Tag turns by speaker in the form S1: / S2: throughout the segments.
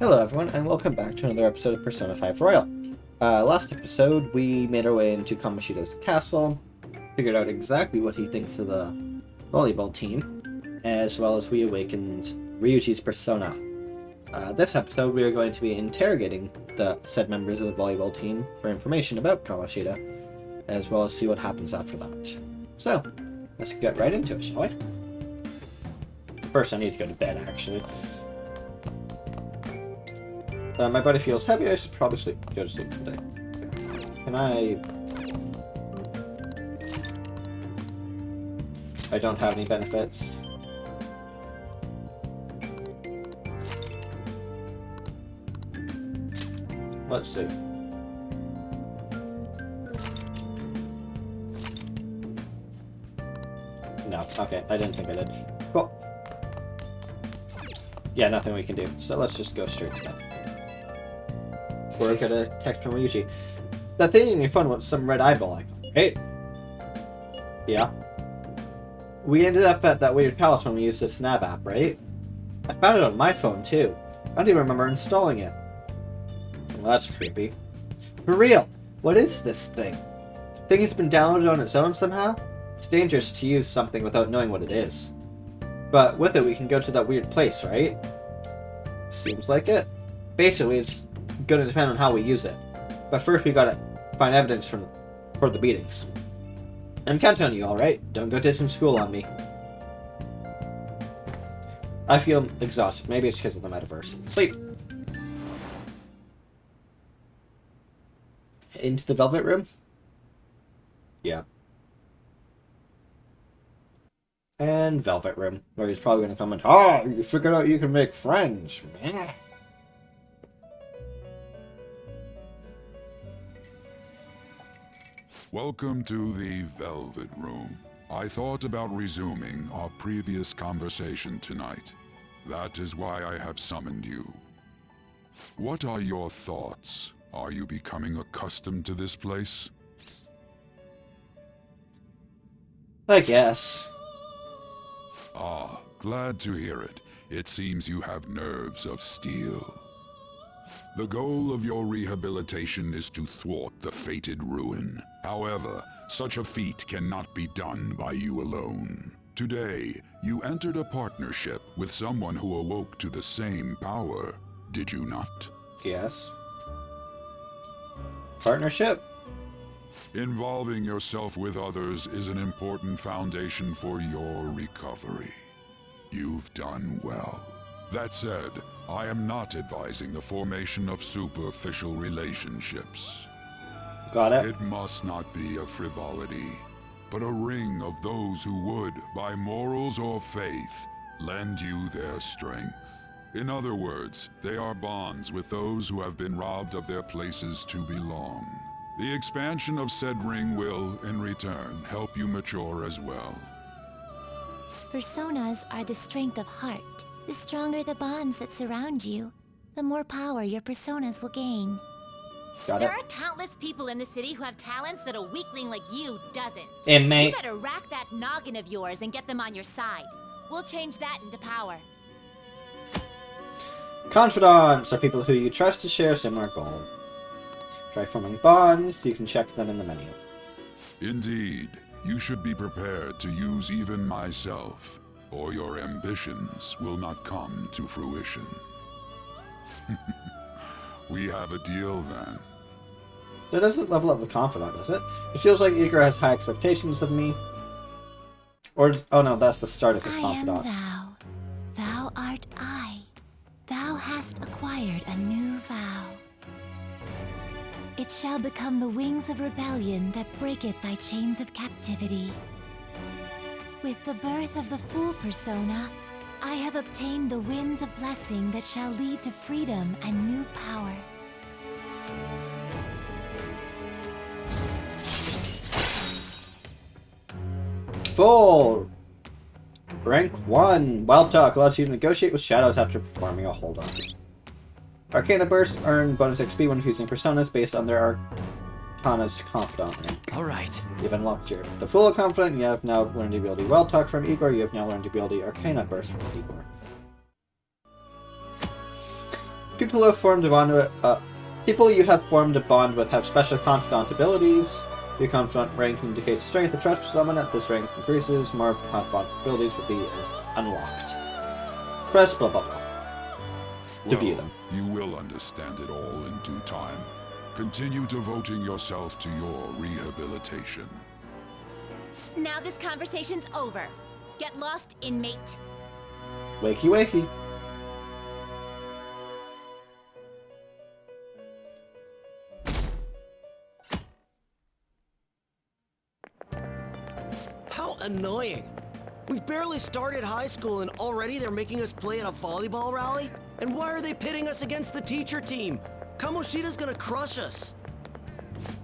S1: Hello everyone, and welcome back to another episode of Persona 5 Royal. Last episode, we made our way into Kamoshida's castle, figured out exactly what he thinks of the volleyball team, as well as we awakened Ryuji's persona. This episode, we are going to be interrogating the said members of the volleyball team for information about Kamoshida, as well as see what happens after that. So, let's get right into it, shall we? First, I need to go to bed, actually. My body feels heavy. I should probably go to sleep today. Can I don't have any benefits. Let's see. No. Okay, I didn't think I did. Cool. Yeah, nothing we can do. So let's just go straight to bed. We're gonna text from Ryuji. That thing in your phone with some red eyeball icon, right? Yeah. We ended up at that weird palace when we used this nav app, right? I found it on my phone too. I don't even remember installing it. Well, that's creepy. For real, what is this thing? Think it's been downloaded on its own somehow? It's dangerous to use something without knowing what it is. But with it, we can go to that weird place, right? Seems like it. Basically, it's gonna depend on how we use it. But first we gotta find evidence for the beatings. I'm counting on you, alright? Don't go ditching school on me. I feel exhausted. Maybe it's because of the metaverse. Sleep! Into the velvet room? Yeah. And velvet room, where he's probably gonna comment, "Oh, you figured out you can make friends, man."
S2: Welcome to the Velvet Room. I thought about resuming our previous conversation tonight. That is why I have summoned you. What are your thoughts? Are you becoming accustomed to this place?
S1: I guess.
S2: Ah, glad to hear it. It seems you have nerves of steel. The goal of your rehabilitation is to thwart the fated ruin. However, such a feat cannot be done by you alone. Today, you entered a partnership with someone who awoke to the same power, did you not?
S1: Yes. Partnership?
S2: Involving yourself with others is an important foundation for your recovery. You've done well. That said, I am not advising the formation of superficial relationships.
S1: Got it.
S2: It must not be a frivolity, but a ring of those who would, by morals or faith, lend you their strength. In other words, they are bonds with those who have been robbed of their places to belong. The expansion of said ring will, in return, help you mature as well.
S3: Personas are the strength of heart. The stronger the bonds that surround you, the more power your personas will gain.
S1: Got it.
S4: There are countless people in the city who have talents that a weakling like you doesn't.
S1: Inmate.
S4: You better rack that noggin of yours and get them on your side. We'll change that into power.
S1: Confidants are people who you trust to share a similar goal. Try forming bonds. You can check them in the menu.
S2: Indeed, you should be prepared to use even myself, or your ambitions will not come to fruition. We have a deal then.
S1: That doesn't level up the confidant, does it? It feels like Igor has high expectations of me. Or, oh no, that's the start of his
S3: I
S1: confidant.
S3: am thou. Thou art I. Thou hast acquired a new vow. It shall become the wings of rebellion that breaketh thy chains of captivity. With the birth of the Fool persona, I have obtained the winds of blessing that shall lead to freedom and new power.
S1: Full! Rank 1. Wild Talk allows you to negotiate with shadows after performing a hold on. Arcana Bursts earn bonus XP when fusing personas based on their Arcana's Confidant rank.
S5: Alright.
S1: You've unlocked the Fool Confidant, you have now learned the ability Wild Talk from Igor, you have now learned the ability Arcana Burst from Igor. People you have formed a bond with have special confidant abilities. Your confidant rank indicates strength and trust for someone. At this rank increases, more confidant abilities will be unlocked. Press blah blah blah to view them.
S2: You will understand it all in due time. Continue devoting yourself to your rehabilitation.
S4: Now this conversation's over. Get lost, inmate.
S1: Wakey wakey.
S5: How annoying. We've barely started high school and already they're making us play at a volleyball rally? And why are they pitting us against the teacher team? Kamoshida's gonna crush us.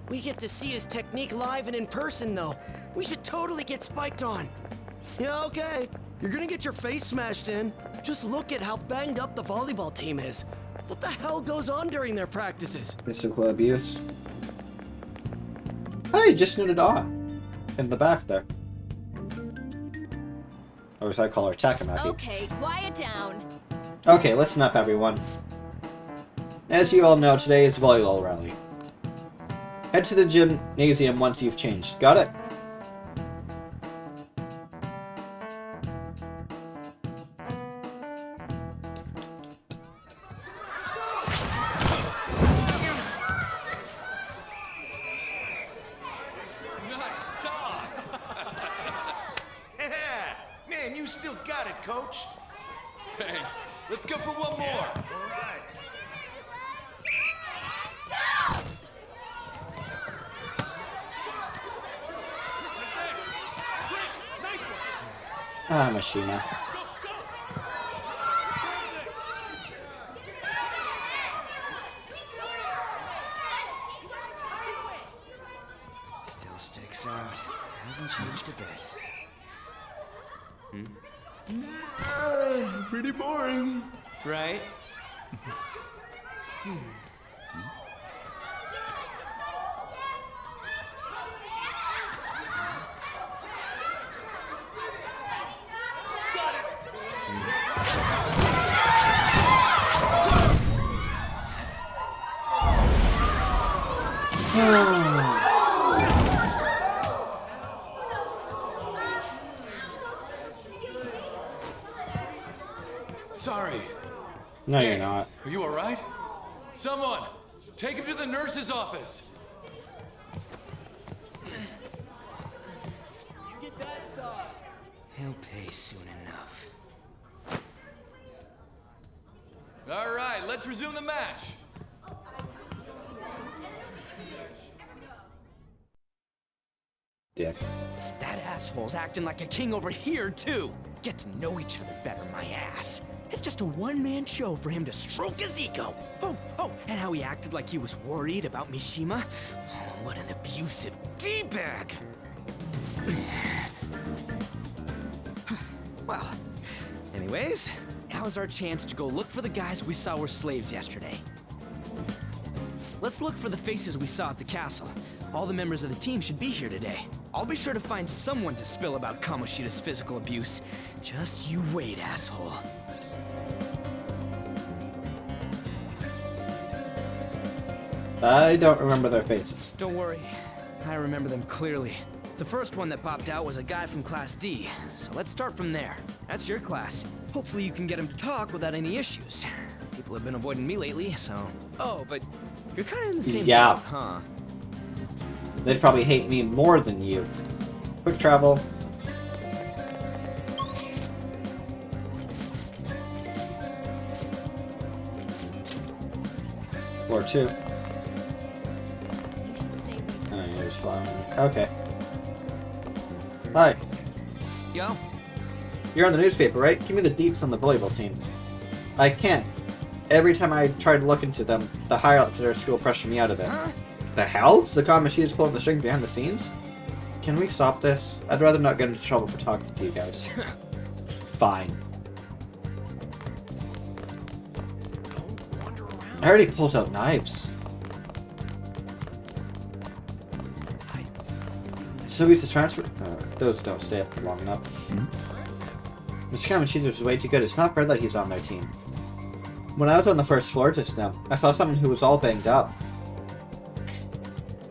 S5: We get to see his technique live and in person though. We should totally get spiked on. Yeah, okay. You're gonna get your face smashed in. Just look at how banged up the volleyball team is. What the hell goes on during their practices?
S1: Physical abuse. Hey, just noted on. In the back there. Or as I call her, Takamaki.
S4: Okay, quiet down.
S1: Okay, listen up everyone. As you all know, today is volleyball rally. Head to the gymnasium once you've changed. Got it?
S6: Man, you still got it, coach.
S7: Thanks. Let's go for one more.
S6: All right.
S1: Ah, Mashima.
S8: Still sticks out. Hasn't changed a bit.
S6: Pretty boring.
S8: Right?
S7: Sorry.
S1: No,
S7: Hey,
S1: you're not.
S7: Are you alright? Someone, take him to the nurse's office.
S8: He'll pay soon enough.
S7: Alright, let's resume the match.
S1: Dick.
S5: That asshole's acting like a king over here, too. Get to know each other better, my ass. It's just a one-man show for him to stroke his ego. Oh, and how he acted like he was worried about Mishima. Oh, what an abusive D-bag. Well, anyways, now's our chance to go look for the guys we saw were slaves yesterday. Let's look for the faces we saw at the castle. All the members of the team should be here today. I'll be sure to find someone to spill about Kamoshida's physical abuse. Just you wait, asshole.
S1: I don't remember their faces.
S5: Don't worry, I remember them clearly. The first one that popped out was a guy from Class D, so let's start from there. That's your class. Hopefully you can get him to talk without any issues. People have been avoiding me lately, so... Oh, but you're kind of in the same
S1: Yeah.
S5: boat, huh?
S1: They'd probably hate me more than you. Quick travel. Floor 2. Oh, you're just following me. Okay. Hi.
S5: Yo?
S1: You're on the newspaper, right? Give me the deets on the volleyball team. I can't. Every time I try to look into them, the higher-ups at our school pressure me out of it.
S5: Huh?
S1: The hell? Is the Kamoshida's pulling the string behind the scenes? Can we stop this? I'd rather not get into trouble for talking to you guys. Fine. I already pulled out knives. So he's the transfer. Those don't stay up long enough. Mr. Kamoshida's way too good. It's not fair that he's on their team. When I was on the first floor just now, I saw someone who was all banged up.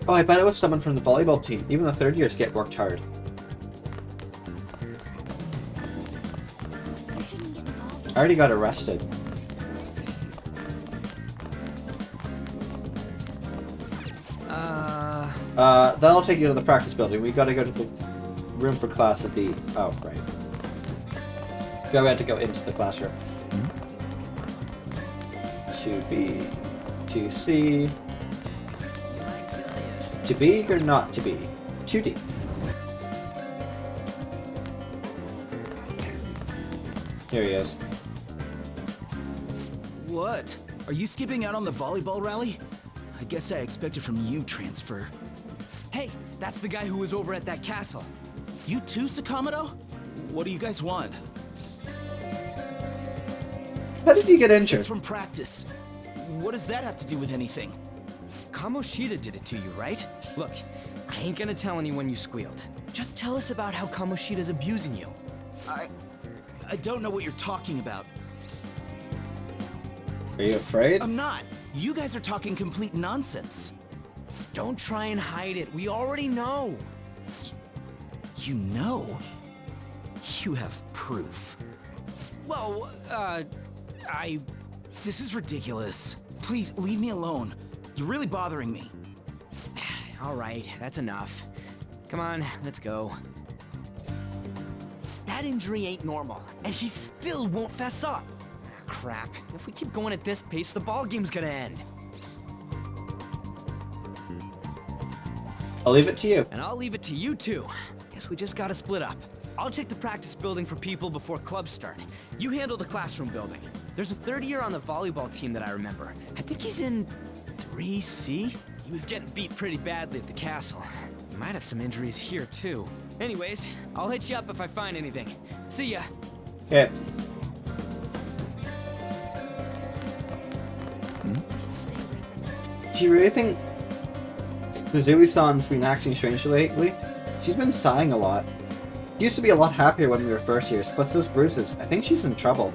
S1: Oh, I bet it was someone from the volleyball team. Even the third years get worked hard. I already got arrested. Then I'll take you to the practice building. We gotta go to the room for class at the... Oh, right. Yeah, we had to go into the classroom. 2B, 2C... To be or not to be? 2D. Here he is.
S9: What? Are you skipping out on the volleyball rally? I guess I expected from you, Transfer.
S8: Hey, that's the guy who was over at that castle.
S9: You too, Sakamoto? What do you guys want?
S1: How did you get injured?
S9: It's from practice. What does that have to do with anything?
S8: Kamoshida did it to you, right? Look, I ain't gonna tell anyone you squealed. Just tell us about how Kamoshida's abusing you.
S9: I don't know what you're talking about.
S1: Are you afraid?
S9: I'm not. You guys are talking complete nonsense.
S8: Don't try and hide it. We already know.
S9: You know? You have proof.
S8: Well,
S9: This is ridiculous. Please, leave me alone. You're really bothering me.
S8: All right, that's enough. Come on, let's go. That injury ain't normal, and he still won't fess up. Crap. If we keep going at this pace, the ball game's gonna end.
S1: I'll leave it to you.
S8: And I'll leave it to you too. Guess we just gotta split up. I'll check the practice building for people before clubs start. You handle the classroom building. There's a third year on the volleyball team that I remember. I think he's in 3C? He was getting beat pretty badly at the castle. He might have some injuries here too. Anyways, I'll hit you up if I find anything. See ya.
S1: Okay. Do you really think Kazui-san's been acting strangely lately? She's been sighing a lot. She used to be a lot happier when we were first years, plus those bruises. I think she's in trouble.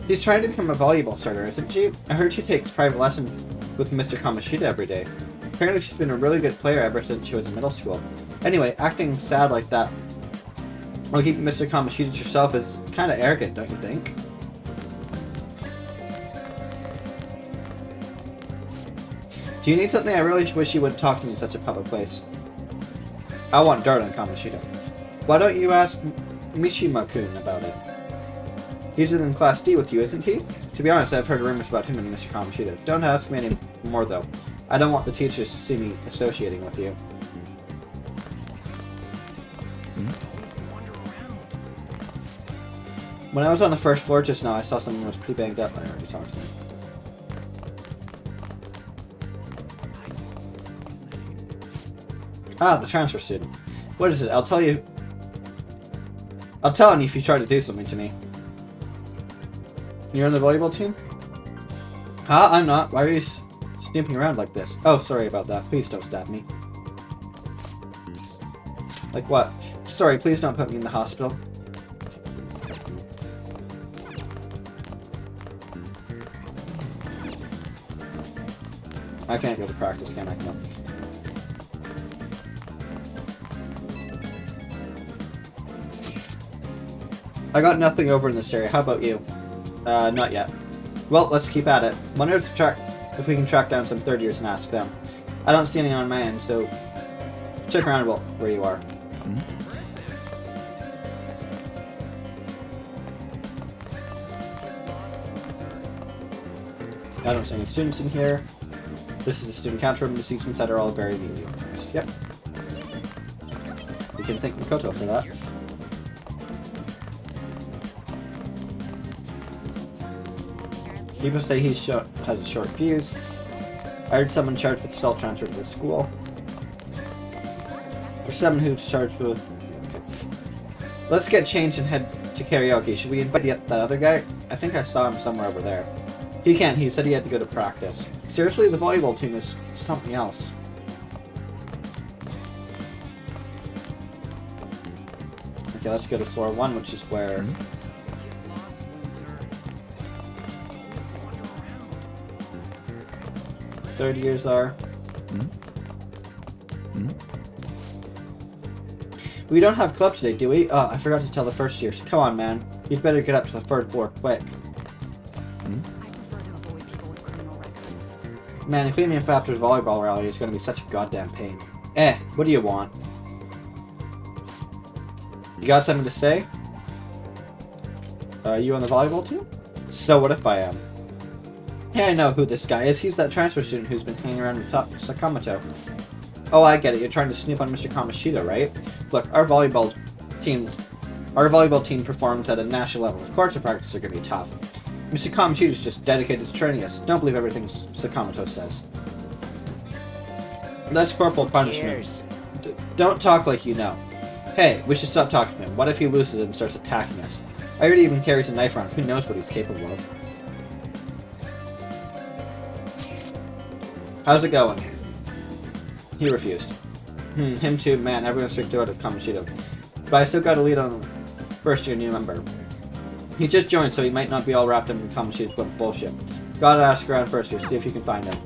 S1: She's trying to become a volleyball starter, isn't she? I heard she takes private lessons with Mr. Kamoshida every day. Apparently she's been a really good player ever since she was in middle school. Anyway, acting sad like that while keeping Mr. Kamoshida to yourself is kinda arrogant, don't you think? Do you need something? I really wish you wouldn't talk to me in such a public place. I want dirt on Kamoshida. Why don't you ask Mishima-kun about it? He's in Class D with you, isn't he? To be honest, I've heard rumors about him and Mr. Kamoshida. Don't ask me any more, though. I don't want the teachers to see me associating with you. When I was on the first floor just now, I saw someone who was pretty banged up. I already talked to them. Ah, the transfer student. What is it? I'll tell you. I'll tell him if you try to do something to me. You're on the volleyball team? Huh? I'm not. Why are you snooping around like this? Oh, sorry about that. Please don't stab me. Like what? Sorry, please don't put me in the hospital. I can't go to practice, can I? No. I got nothing over in this area. How about you? Not yet. Well, let's keep at it. Wonder if we can track down some third years and ask them. I don't see any on my end, so check around where you are. I don't see any students in here. This is the student couch room. The seats inside are all very neatly organized. Yep. We can thank Makoto for that. People say he has a short fuse. I heard someone charged with assault transfer to the school. There's someone who's charged with... Okay. Let's get changed and head to karaoke. Should we invite that other guy? I think I saw him somewhere over there. He can't. He said he had to go to practice. Seriously, the volleyball team is something else. Okay, let's go to floor 1, which is where... third years are. We don't have club today, do we? Oh, I forgot to tell the first years. Come on, man. You'd better get up to the third floor quick.
S4: I prefer to avoid people with criminal records.
S1: Man, cleaning up after the volleyball rally is going to be such a goddamn pain. What do you want? You got something to say? You on the volleyball team? So what if I am? Yeah, I know who this guy is. He's that transfer student who's been hanging around with Sakamoto. Oh, I get it. You're trying to snoop on Mr. Kamoshida, right? Look, our volleyball team performs at a national level. Of course, the practices are going to be tough. Mr. Kamoshida is just dedicated to training us. Don't believe everything Sakamoto says. That's corporal punishment. Don't talk like you know. Hey, we should stop talking to him. What if he loses it and starts attacking us? I heard he even carries a knife around. Who knows what he's capable of? How's it going? He refused. Him too, man. Everyone's freaked out at Kamoshida. But I still got a lead on first year new member. He just joined, so he might not be all wrapped up in Kamoshida's bullshit. Gotta ask around first year, see if you can find him.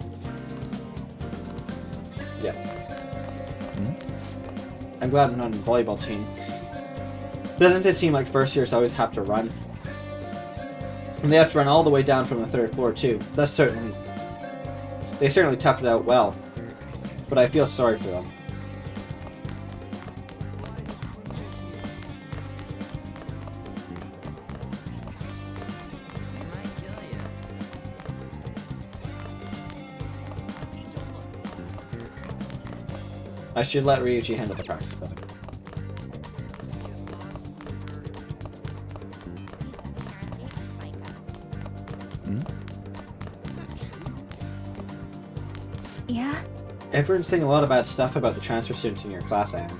S1: Yeah. I'm glad I'm not on the volleyball team. Doesn't it seem like first years always have to run? And they have to run all the way down from the third floor too. They certainly toughed it out well. But I feel sorry for them. I should let Ryuji handle the practice building.
S3: Yeah?
S1: Everyone's saying a lot of bad stuff about the transfer students in your class, Anne.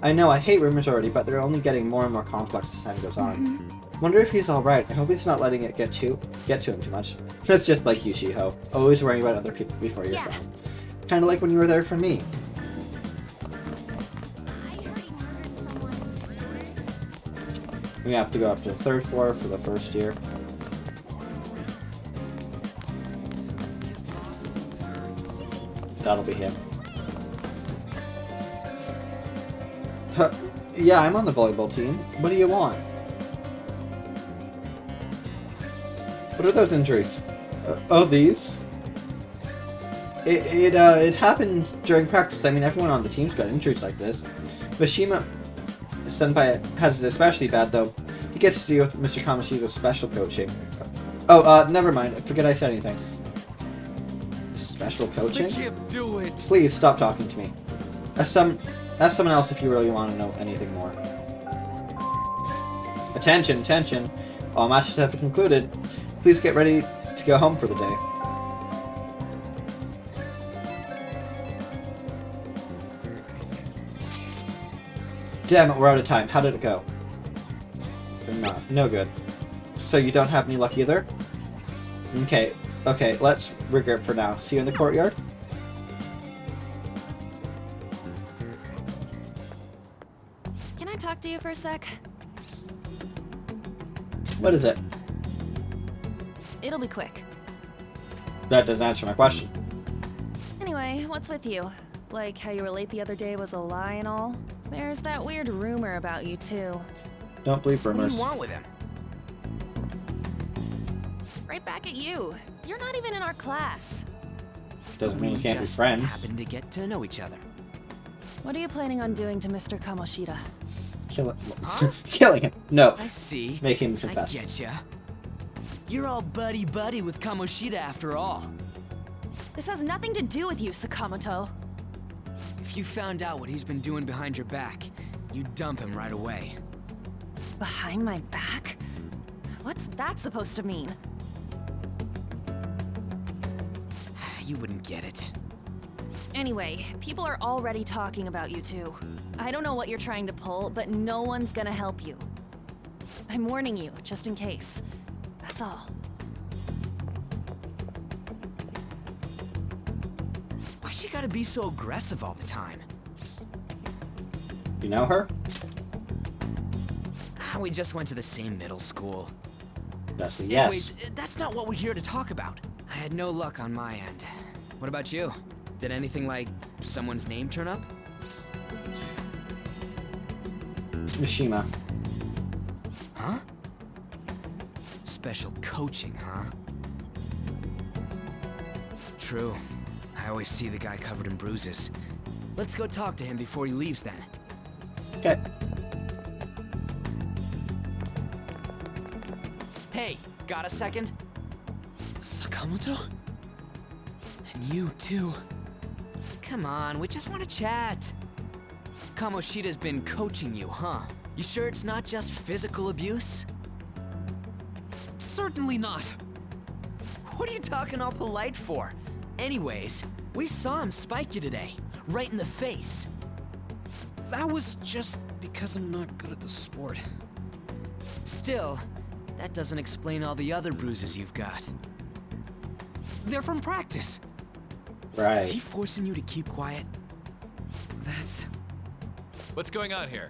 S1: I know, I hate rumors already, but they're only getting more and more complex as time goes on. Wonder if he's alright. I hope he's not letting it get to him too much. That's just like you, Shiho. Always worrying about other people before yourself. Kinda like when you were there for me. We have to go up to the third floor for the first year. That'll be him. Yeah, I'm on the volleyball team. What do you want? What are those injuries? Oh, these? It happened during practice. I mean, everyone on the team's got injuries like this. Mishima Senpai has it especially bad, though. He gets to deal with Mr. Kamoshida's special coaching. Oh, never mind. Forget I said anything. Special coaching?
S7: I can't do it.
S1: Please stop talking to me. Ask someone else if you really want to know anything more. Attention, attention. All matches have concluded. Please get ready to go home for the day. Damn it, we're out of time. How did it go? No good. So you don't have any luck either? Okay, let's regroup for now. See you in the courtyard?
S4: Can I talk to you for a sec?
S1: What is it?
S4: It'll be quick.
S1: That doesn't answer my question.
S4: Anyway, what's with you? Like how you were late the other day was a lie and all? There's that weird rumor about you too.
S1: Don't believe
S8: What do
S1: rumors.
S8: you want with him?
S4: Right back at you. You're not even in our class.
S1: Doesn't mean we can't be
S8: just
S1: friends.
S8: happen to get to know each other.
S4: What are you planning on doing to Mr. Kamoshida?
S1: Kill him.
S8: Huh?
S1: Killing him. No.
S8: I see.
S1: Make him confess.
S8: I getcha. You're all buddy-buddy with Kamoshida after all.
S4: This has nothing to do with you, Sakamoto.
S8: If you found out what he's been doing behind your back, you'd dump him right away.
S4: Behind my back? What's that supposed to mean?
S8: You wouldn't get it.
S4: Anyway, people are already talking about you two. I don't know what you're trying to pull, but no one's gonna help you. I'm warning you, just in case. That's all.
S8: Why she gotta be so aggressive all the time?
S1: You know her?
S8: We just went to the same middle school.
S1: That's a yes.
S8: Anyways, that's not what we're here to talk about. I had no luck on my end. What about you? Did anything like someone's name turn up?
S1: Mishima.
S8: Huh? Special coaching, huh? True. I always see the guy covered in bruises. Let's go talk to him before he leaves then.
S1: Okay.
S8: Hey, got a second?
S5: Sakamoto?
S8: And you too. Come on, we just want to chat. Kamoshida's been coaching you, huh? You sure it's not just physical abuse?
S5: Certainly not.
S8: What are you talking all polite for? Anyways, we saw him spike you today, right in the face.
S5: That was just because I'm not good at the sport.
S8: Still, that doesn't explain all the other bruises you've got.
S5: They're from practice.
S8: Is he
S1: Right.
S8: forcing you to keep quiet?
S5: That's...
S7: What's going on here?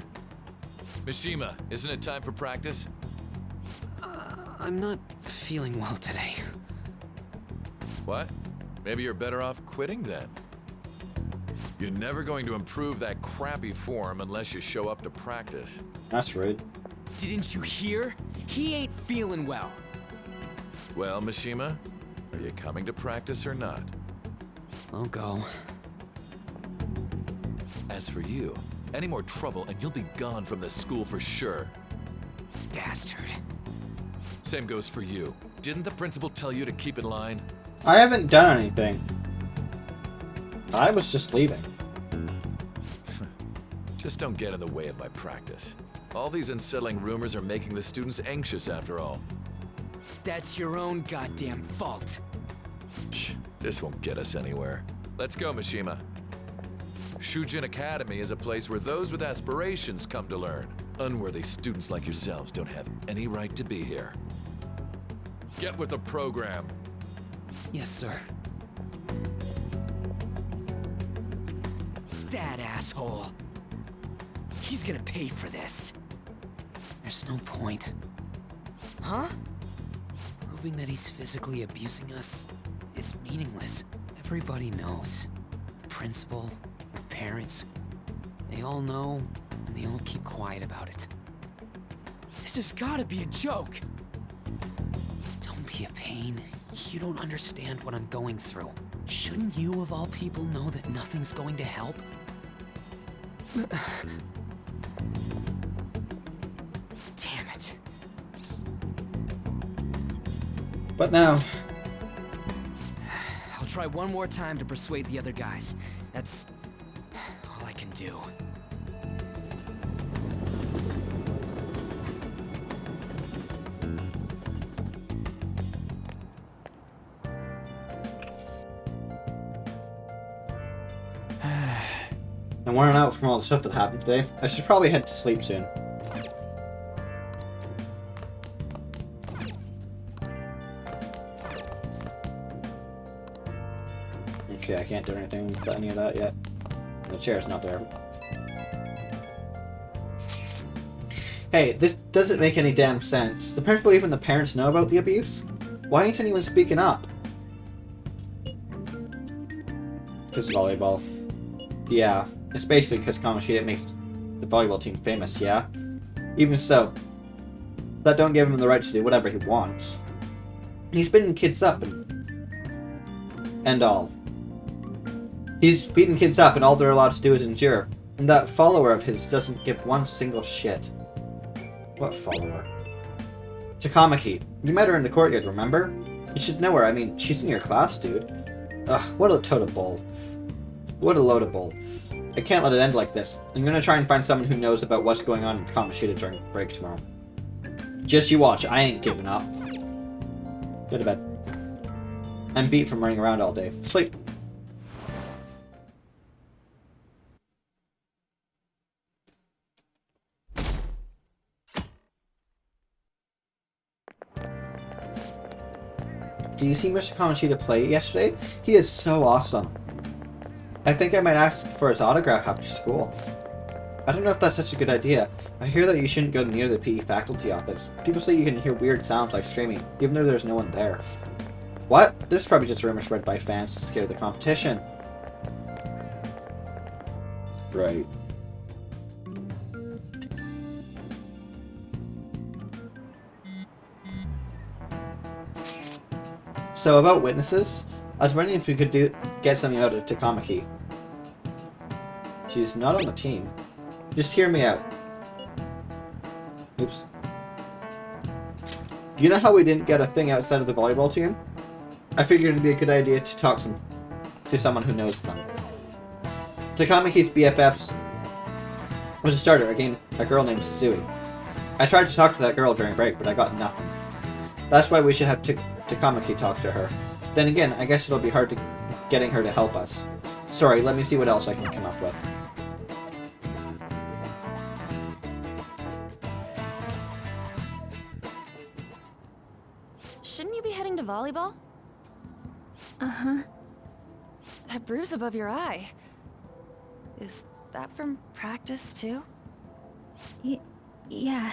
S7: Mishima, isn't it time for practice?
S5: I'm not feeling well today.
S7: What? Maybe you're better off quitting then. You're never going to improve that crappy form unless you show up to practice.
S1: That's rude.
S8: Didn't you hear? He ain't feeling well.
S7: Well, Mishima, are you coming to practice or not?
S5: I'll go.
S7: As for you, any more trouble and you'll be gone from this school for sure.
S8: Bastard.
S7: Same goes for you. Didn't the principal tell you to keep in line?
S1: I haven't done anything. I was just leaving.
S7: Just don't get in the way of my practice. All these unsettling rumors are making the students anxious after all.
S8: That's your own goddamn fault.
S7: This won't get us anywhere. Let's go, Mishima. Shujin Academy is a place where those with aspirations come to learn. Unworthy students like yourselves don't have any right to be here. Get with the program.
S5: Yes, sir.
S8: That asshole. He's gonna pay for this.
S5: There's no point.
S8: Huh?
S5: Proving that he's physically abusing us is meaningless. Everybody knows. The principal, the parents, they all know, and they all keep quiet about it.
S8: This has gotta be a joke.
S5: Don't be a pain. You don't understand what I'm going through. Shouldn't you, of all people, know that nothing's going to help?
S8: Damn it.
S1: But now,
S8: I'll try one more time to persuade the other guys. That's all I can do.
S1: I'm worn out from all the stuff that happened today. I should probably head to sleep soon. Okay, I can't do anything with any of that yet. The chair's not there. Hey, this doesn't make any damn sense. The principal, even the parents know about the abuse? Why ain't anyone speaking up? Because volleyball. Yeah, it's basically because Kamoshida makes the volleyball team famous, yeah? Even so, that don't give him the right to do whatever he wants. He's beating kids up and all. He's beating kids up and all they're allowed to do is endure. And that follower of his doesn't give one single shit. What follower? Takamaki. You met her in the courtyard, remember? You should know her, I mean, she's in your class, dude. Ugh, what a total bull. What a load of bull. I can't let it end like this. I'm gonna try and find someone who knows about what's going on in Kamoshida during break tomorrow. Just you watch, I ain't giving up. Go to bed. I'm beat from running around all day. Sleep. Did you see Mr. Kamoshida play yesterday? He is so awesome. I think I might ask for his autograph after school. I don't know if that's such a good idea. I hear that you shouldn't go near the PE faculty office. People say you can hear weird sounds like screaming, even though there's no one there. What? This is probably just a rumor spread by fans to scare the competition. Right. So about witnesses, I was wondering if we could get something out of Takamaki. She's not on the team. Just hear me out. Oops. You know how we didn't get a thing outside of the volleyball team? I figured it'd be a good idea to talk to someone who knows them. Takamaki's BFFs was a starter, a girl named Suzui. I tried to talk to that girl during break, but I got nothing. That's why we should have Takamaki talk to her. Then again, I guess it'll be hard getting her to help us. Sorry, let me see what else I can come up with.
S4: Shouldn't you be heading to volleyball?
S3: Uh-huh.
S4: That bruise above your eye. Is that from practice, too?
S3: Yeah.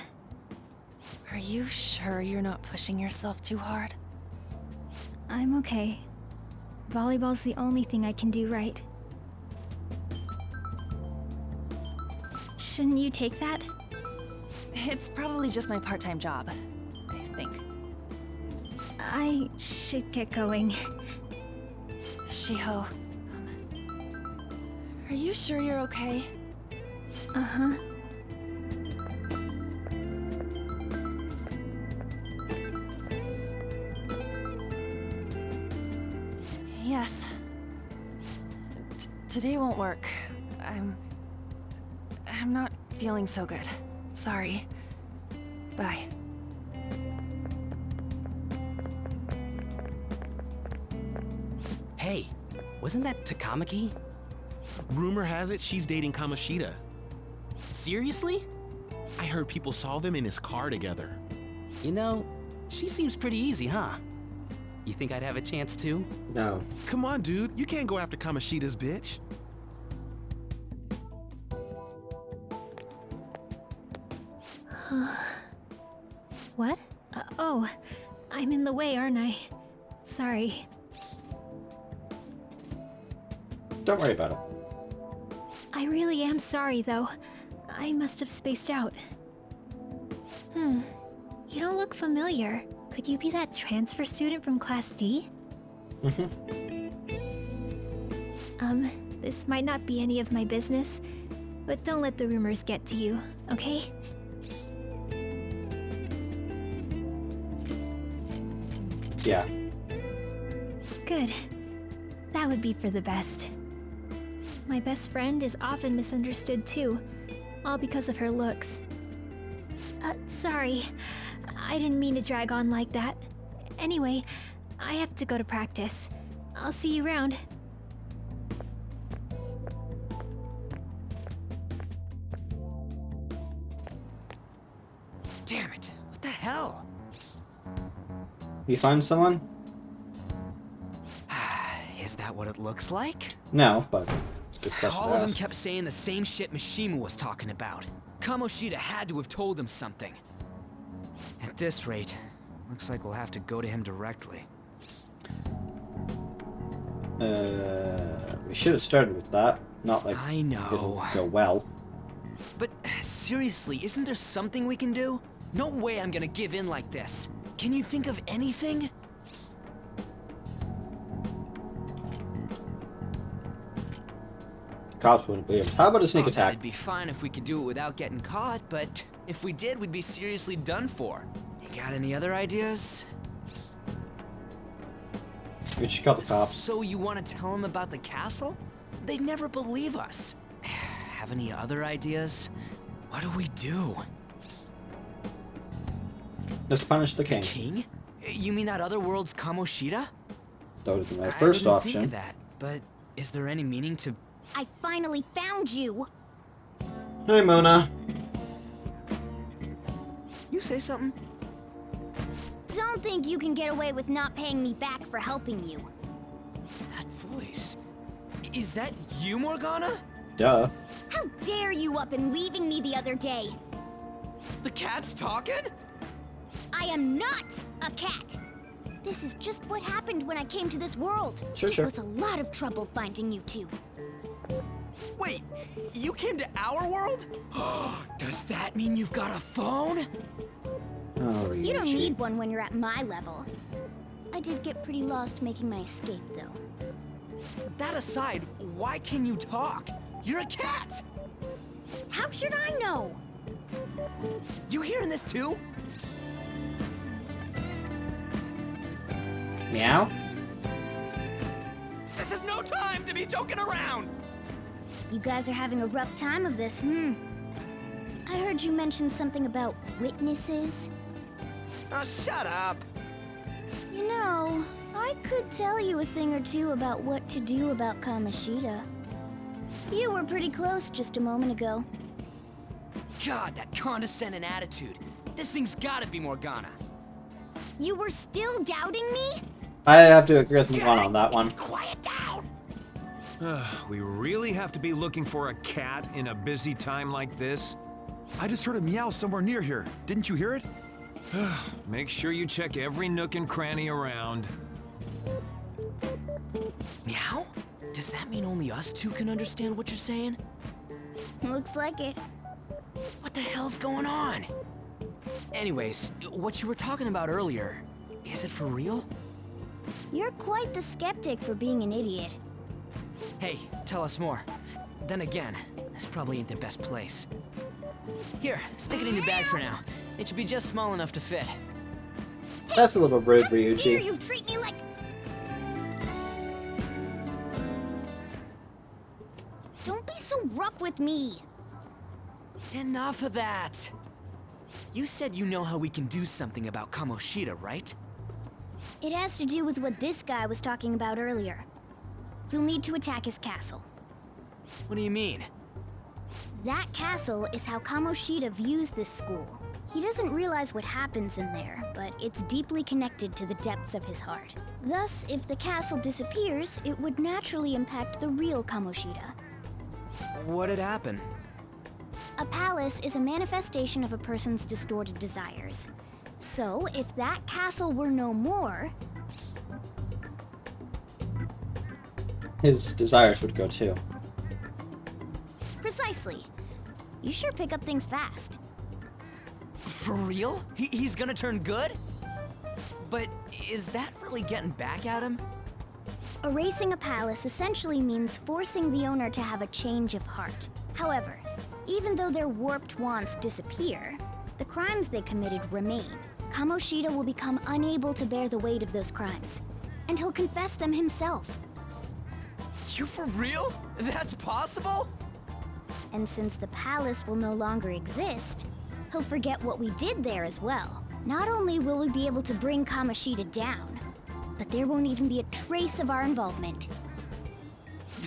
S4: Are you sure you're not pushing yourself too hard?
S3: I'm okay. Volleyball's the only thing I can do right. Shouldn't you take that?
S4: It's probably just my part-time job, I think.
S3: I should get going.
S4: Shiho, are you sure you're okay?
S3: Uh-huh.
S4: Yes. Today won't work. I'm not feeling so good. Sorry. Bye.
S8: Hey, wasn't that Takamaki?
S10: Rumor has it she's dating Kamoshida.
S8: Seriously?
S10: I heard people saw them in his car together.
S8: You know, she seems pretty easy, huh? You think I'd have a chance too?
S1: No.
S10: Come on, dude. You can't go after Kamoshida's bitch.
S3: What? Oh, I'm in the way, aren't I? Sorry.
S1: Don't worry about it.
S3: I really am sorry, though. I must have spaced out. You don't look familiar. Could you be that transfer student from Class D? This might not be any of my business, but don't let the rumors get to you, okay?
S1: Yeah.
S3: Good. That would be for the best. My best friend is often misunderstood too, all because of her looks. Sorry. I didn't mean to drag on like that. Anyway, I have to go to practice. I'll see you around.
S8: Damn it, what the hell?
S1: You find someone?
S8: Is that what it looks like?
S1: No, but it's a good question
S8: All
S1: to
S8: of them
S1: ask.
S8: kept saying the same shit Mishima was talking about. Kamoshida had to have told him something. At this rate, looks like we'll have to go to him directly.
S1: We should have started with that. Not like
S8: I know.
S1: it'll go well.
S8: But seriously, isn't there something we can do? No way I'm gonna give in like this. Can you think of anything?
S1: Cops wouldn't believe us. How about a sneak attack?
S8: It'd be fine if we could do it without getting caught, but if we did, we'd be seriously done for. You got any other ideas?
S1: We should call the cops.
S8: So you want to tell them about the castle? They'd never believe us. Have any other ideas? What do we do?
S1: Let's punish the king.
S8: King? You mean that other world's Kamoshida?
S1: That would have been my
S8: I
S1: first
S8: didn't
S1: option.
S8: think of that, but is there any meaning to...
S3: I finally found you!
S1: Hey, Mona.
S8: You say something?
S11: Don't think you can get away with not paying me back for helping you.
S8: That voice... Is that you, Morgana?
S1: Duh.
S11: How dare you up and leaving me the other day?
S8: The cat's talking?
S11: I am not a cat! This is just what happened when I came to this world.
S1: Sure.
S11: It was a lot of trouble finding you two.
S8: Wait, you came to our world? Does that mean you've got a phone?
S1: Oh,
S11: You don't need one when you're at my level. I did get pretty lost making my escape, though.
S8: That aside, why can you talk? You're a cat!
S11: How should I know?
S8: You hearing this too?
S1: Meow?
S8: This is no time to be joking around!
S11: You guys are having a rough time of this, I heard you mention something about witnesses.
S8: Oh, shut up!
S11: You know, I could tell you a thing or two about what to do about Kamoshida. You were pretty close just a moment ago.
S8: God, that condescending attitude. This thing's gotta be Morgana.
S11: You were still doubting me?
S1: I have to agree with Morgana on that one.
S8: Quiet down!
S12: We really have to be looking for a cat in a busy time like this?
S13: I just heard a meow somewhere near here. Didn't you hear it?
S12: Make sure you check every nook and cranny around.
S8: Meow? Does that mean only us two can understand what you're saying?
S11: Looks like it.
S8: What the hell's going on? Anyways, what you were talking about earlier, is it for real?
S11: You're quite the skeptic for being an idiot.
S8: Hey, tell us more. Then again, this probably ain't the best place. Here, stick it in your bag for now. It should be just small enough to fit.
S1: That's a little rude,
S11: How dare
S1: Ryuji.
S11: you treat me like... Don't be so rough with me.
S8: Enough of that. You said you know how we can do something about Kamoshida, right?
S11: It has to do with what this guy was talking about earlier. You'll need to attack his castle.
S8: What do you mean?
S11: That castle is how Kamoshida views this school. He doesn't realize what happens in there, but it's deeply connected to the depths of his heart. Thus, if the castle disappears, it would naturally impact the real Kamoshida.
S8: What'd happen?
S11: A palace is a manifestation of a person's distorted desires. So, if that castle were no more,
S1: His desires would go too.
S11: precisely. You sure pick up things fast.
S8: For real? He's gonna turn good? But is that really getting back at him?
S11: Erasing a palace essentially means forcing the owner to have a change of heart. However, even though their warped wants disappear, the crimes they committed remain. Kamoshida will become unable to bear the weight of those crimes, and he'll confess them himself.
S8: You for real? That's possible?
S11: And since the palace will no longer exist, he'll forget what we did there as well. Not only will we be able to bring Kamoshida down, but there won't even be a trace of our involvement.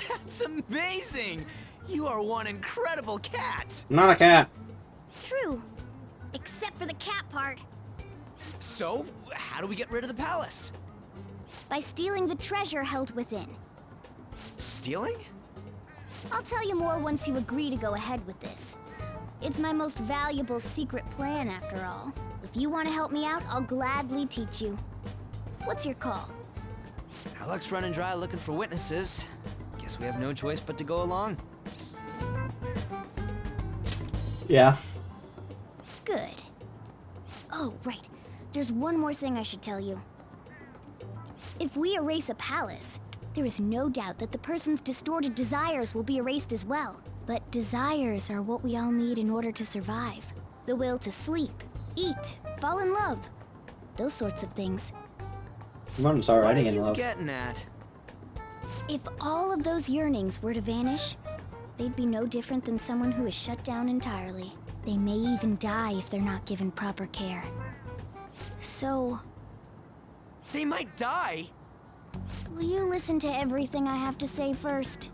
S8: That's amazing! You are one incredible cat!
S1: I'm not a cat.
S11: True. Except for the cat part.
S8: So, how do we get rid of the palace?
S11: By stealing the treasure held within.
S8: Stealing?
S11: I'll tell you more once you agree to go ahead with this. It's my most valuable secret plan, after all. If you want to help me out, I'll gladly teach you. What's your call?
S8: Our luck's running dry looking for witnesses. Guess we have no choice but to go along.
S1: Yeah.
S11: Good. Oh, right. There's one more thing I should tell you. If we erase a palace, there is no doubt that the person's distorted desires will be erased as well. But desires are what we all need in order to survive. The will to sleep, eat, fall in love. Those sorts of things.
S1: Ramon's already
S8: What are
S1: in
S8: you
S1: love.
S8: getting at?
S11: If all of those yearnings were to vanish, they'd be no different than someone who is shut down entirely. They may even die if they're not given proper care. So,
S8: They might die?
S11: will you listen to everything I have to say first?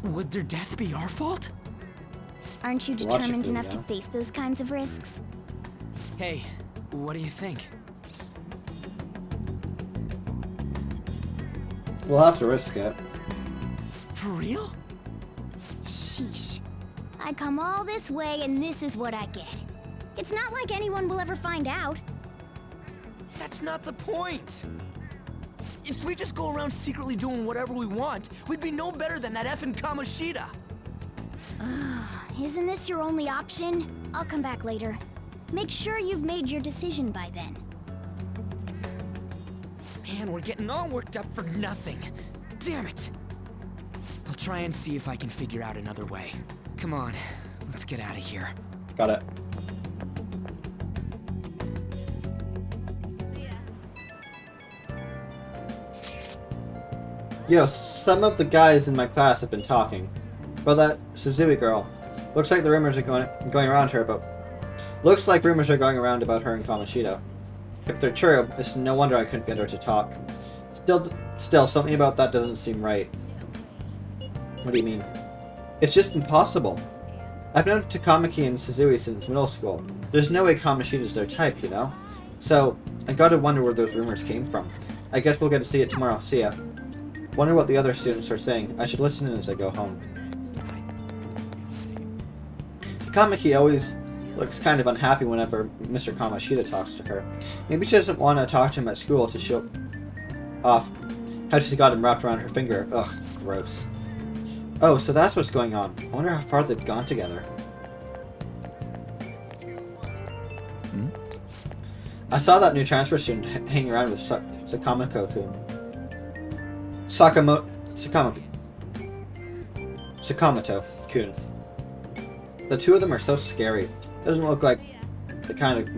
S8: Would their death be our fault?
S11: Aren't you determined
S1: Logically,
S11: enough
S1: yeah.
S11: to face those kinds of risks?
S8: Hey, what do you think?
S1: We'll have to risk it.
S8: For real?
S11: Sheesh. I come all this way and this is what I get. It's not like anyone will ever find out.
S8: That's not the point. If we just go around secretly doing whatever we want, we'd be no better than that effing Kamoshida.
S11: Isn't this your only option? I'll come back later. Make sure you've made your decision by then.
S8: Man, we're getting all worked up for nothing. Damn it. I'll try and see if I can figure out another way. Come on, let's get out of here.
S1: Got it. Yo, some of the guys in my class have been talking about that Suzui girl. Looks like the rumors are going around her about. Looks like rumors are going around about her and Kamoshida. If they're true, it's no wonder I couldn't get her to talk. Still, something about that doesn't seem right. What do you mean? It's just impossible. I've known Takamaki and Suzui since middle school. There's no way Kamoshida's their type, you know? So, I gotta wonder where those rumors came from. I guess we'll get to see it tomorrow. See ya. Wonder what the other students are saying. I should listen in as I go home. Takamaki always looks kind of unhappy whenever Mr. Kamoshida talks to her. Maybe she doesn't want to talk to him at school to show off how she's got him wrapped around her finger. Ugh, gross. Oh, so that's what's going on. I wonder how far they've gone together. I saw that new transfer student hanging around with Sakamoto-kun. The two of them are so scary. Doesn't look like the kind of...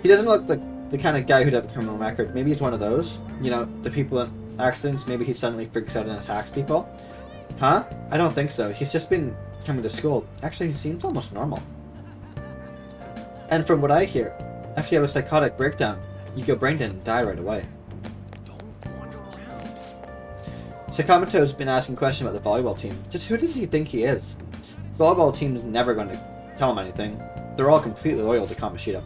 S1: He doesn't look like the kind of guy who'd have a criminal record. Maybe he's one of those. You know, the people in accidents. Maybe he suddenly freaks out and attacks people. Huh? I don't think so. He's just been coming to school. Actually, he seems almost normal. And from what I hear, after you have a psychotic breakdown, you go brain dead and die right away. Sakamoto's been asking questions about the volleyball team. Just who does he think he is? The volleyball team's never going to tell him anything. They're all completely loyal to Kamoshida.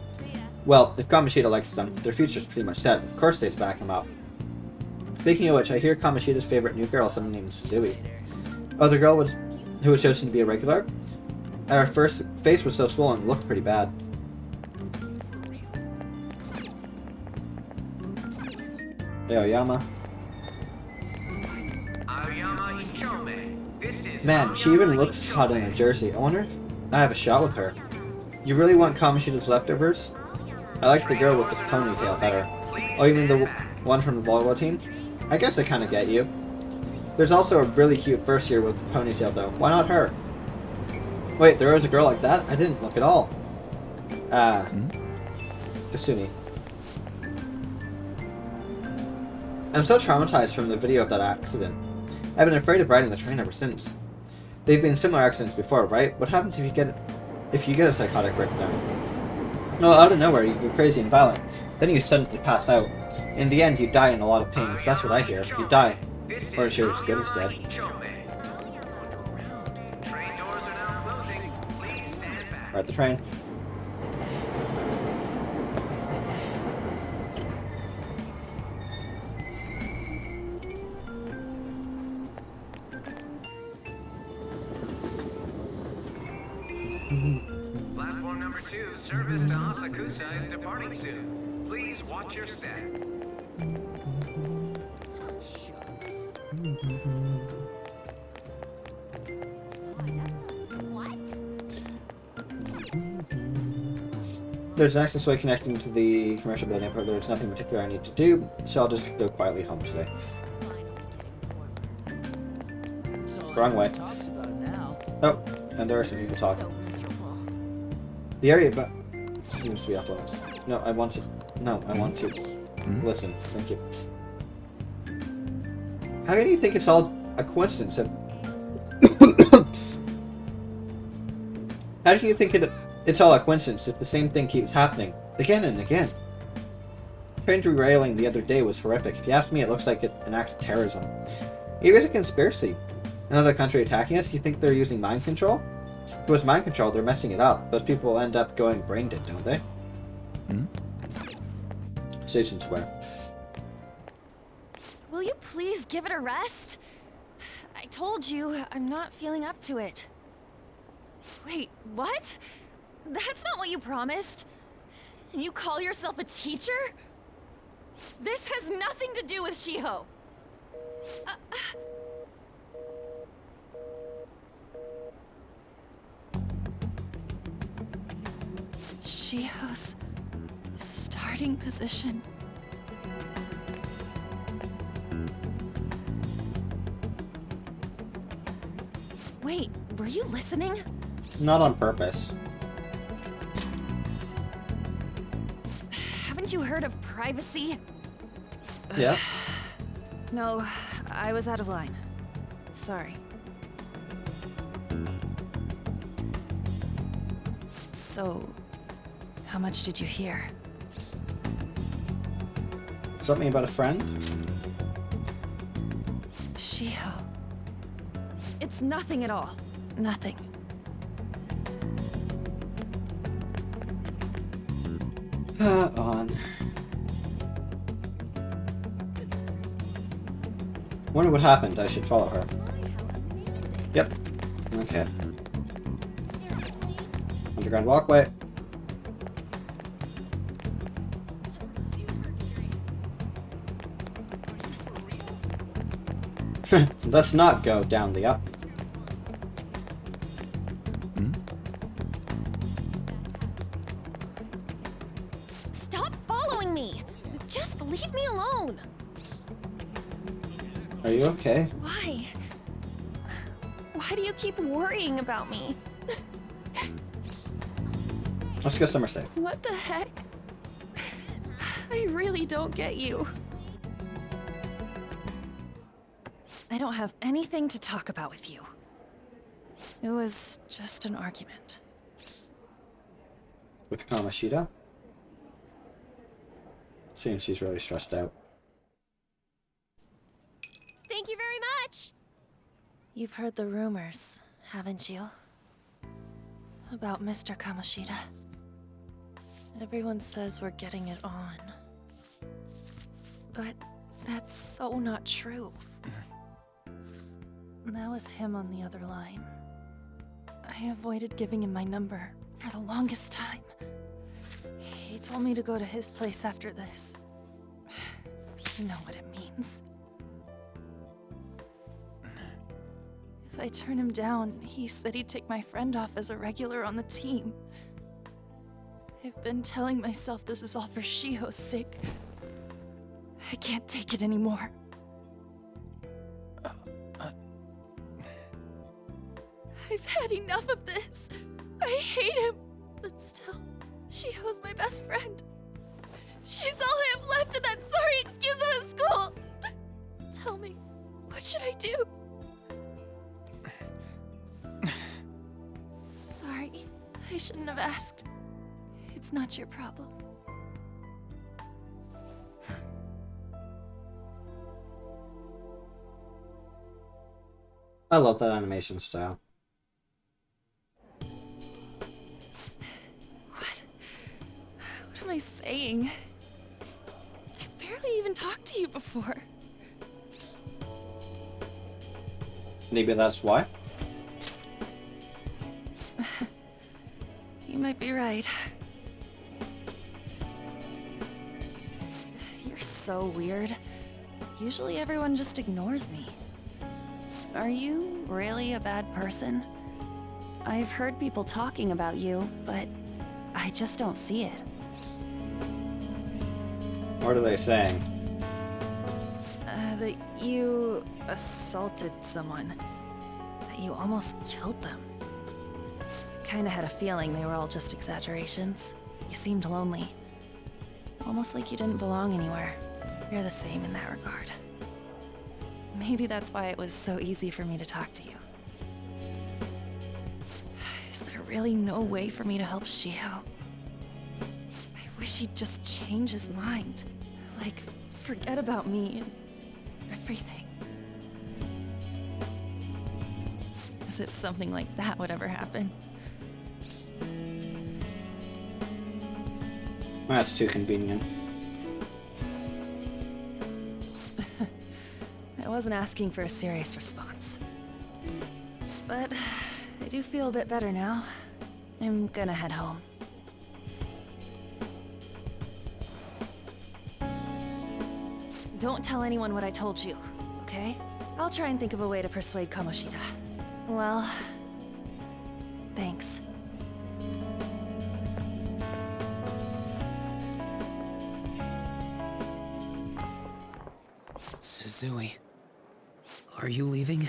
S1: Well, if Kamoshida likes them, their future's pretty much set. Of course they'd back him up. Speaking of which, I hear Kamoshida's favorite new girl is someone named Suzui. Oh, the girl who was chosen to be a regular? Her first face was so swollen, it looked pretty bad. Hey, Oyama. Man, she even looks hot in a jersey. I wonder if I have a shot with her. You really want Kamoshida's leftovers? I like the girl with the ponytail better. Oh, you mean the one from the volleyball team? I guess I kinda get you. There's also a really cute first year with a ponytail though. Why not her? Wait, there was a girl like that? I didn't look at all. Kasumi. I'm so traumatized from the video of that accident. I've been afraid of riding the train ever since. They've been similar accidents before, right? What happens if you get a psychotic breakdown? No, out of nowhere, you go crazy and violent. Then you suddenly pass out. In the end, you die in a lot of pain. That's what I hear. You die. Or sure, it's good as dead. Ride the train.
S14: Platform number 2, service to Asakusa is departing soon. Please watch your step.
S1: There's an access way connecting to the commercial building, but there's nothing particular I need to do, so I'll just go quietly home today. Wrong way. Oh, and there are some people talking. The area but seems to be off limits. No, I want to listen. Thank you. How can you think it's all a coincidence? How can you think it's all a coincidence if the same thing keeps happening again and again? Train derailing the other day was horrific. If you ask me, it looks like an act of terrorism. Maybe it's a conspiracy. Another country attacking us? You think they're using mind control? If it was mind control, they're messing it up. Those people will end up going brain dead, don't they? Station Square.
S4: Will you please give it a rest? I told you, I'm not feeling up to it. Wait, what? That's not what you promised. And you call yourself a teacher? This has nothing to do with Shiho. Shiho's starting position. Wait, were you listening?
S1: Not on purpose.
S4: Haven't you heard of privacy?
S1: Yeah.
S4: No, I was out of line. Sorry. So, how much did you hear?
S1: Something about a friend?
S4: Shiho. It's nothing at all. Nothing.
S1: On. Wonder what happened. I should follow her. Yep. Okay. Underground walkway. Let's not go down the up.
S4: Stop following me! Just leave me alone!
S1: Are you okay?
S4: Why? Why do you keep worrying about me?
S1: Let's go somewhere safe.
S4: What the heck? I really don't get you. I don't have anything to talk about with you. It was just an argument.
S1: With Kamoshida? Seems she's really stressed out.
S4: Thank you very much! You've heard the rumors, haven't you? About Mr. Kamoshida. Everyone says we're getting it on. But that's so not true. That was him on the other line. I avoided giving him my number for the longest time. He told me to go to his place after this. You know what it means. If I turn him down, he said he'd take my friend off as a regular on the team. I've been telling myself this is all for Shiho's sake. I can't take it anymore. I've had enough of this. I hate him. But still, Shiho's my best friend. She's all I have left in that sorry excuse of a school. Tell me, what should I do? Sorry, I shouldn't have asked. It's not your problem.
S1: I love that animation style.
S4: What am I saying? I've barely even talked to you before.
S1: Maybe that's why?
S4: You might be right. You're so weird. Usually everyone just ignores me. Are you really a bad person? I've heard people talking about you, but I just don't see it.
S1: What are they saying?
S4: That you assaulted someone. That you almost killed them. I kinda had a feeling they were all just exaggerations. You seemed lonely. Almost like you didn't belong anywhere. You're the same in that regard. Maybe that's why it was so easy for me to talk to you. Is there really no way for me to help Shiho? I wish he'd just change his mind. Like, forget about me and everything. As if something like that would ever happen.
S1: That's too convenient.
S4: I wasn't asking for a serious response. But I do feel a bit better now. I'm gonna head home. don't tell anyone what I told you, okay? I'll try and think of a way to persuade Kamoshida. Well, thanks.
S8: Suzui, are you leaving?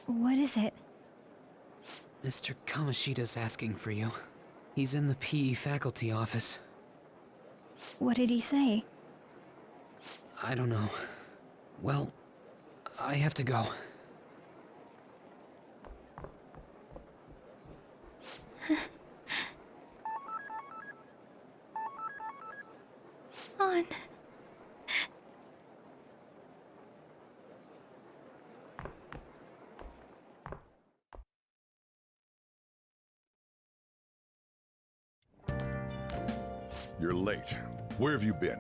S3: What is it?
S8: Mr. Kamoshida's asking for you. He's in the PE faculty office.
S3: What did he say?
S8: I don't know. Well, I have to go.
S3: On.
S15: You're late. Where have you been?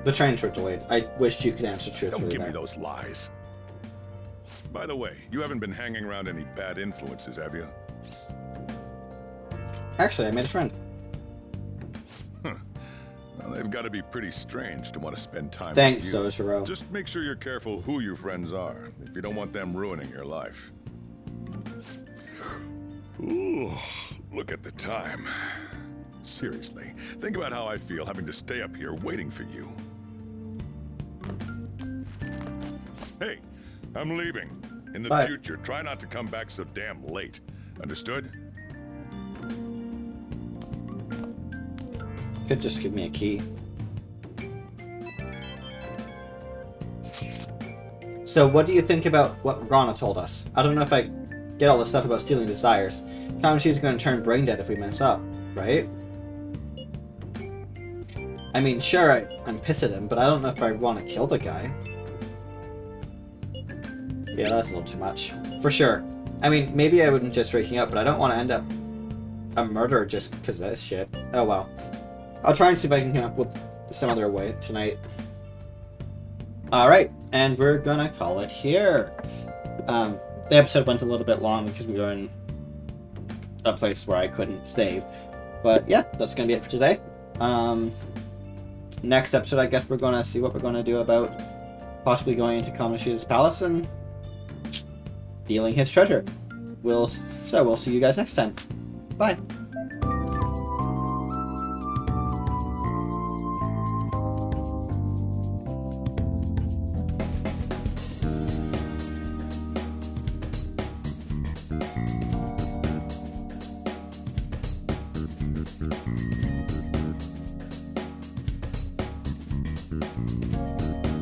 S1: The trains were delayed. I wished you could answer truthfully.
S15: Don't give me
S1: there.
S15: those lies. By the way, you haven't been hanging around any bad influences, have you?
S1: Actually, I made a friend.
S15: Huh. Well, they've got to be pretty strange to want to spend time
S1: Thanks,
S15: with you.
S1: Zoro.
S15: Just make sure you're careful who your friends are, if you don't want them ruining your life. Ooh, look at the time. Seriously, think about how I feel having to stay up here waiting for you. Hey, I'm leaving. In the
S1: Bye.
S15: future, try not to come back so damn late. Understood?
S1: Could just give me a key. So what do you think about what Rana told us? I don't know if I get all the stuff about stealing desires. Kamoshida's going to turn brain dead if we mess up, right? I mean, sure, I'm pissed at him, but I don't know if I want to kill the guy. Yeah, that's a little too much. For sure. I mean, maybe I wouldn't just waking up, but I don't want to end up a murderer just because of this shit. Oh well. I'll try and see if I can come up with some other way tonight. Alright, and we're gonna call it here. The episode went a little bit long because we were in a place where I couldn't save. But yeah, that's gonna be it for today. Next episode, I guess we're gonna see what we're gonna do about possibly going into Kamoshida's palace and stealing his treasure. We'll see you guys next time. Bye.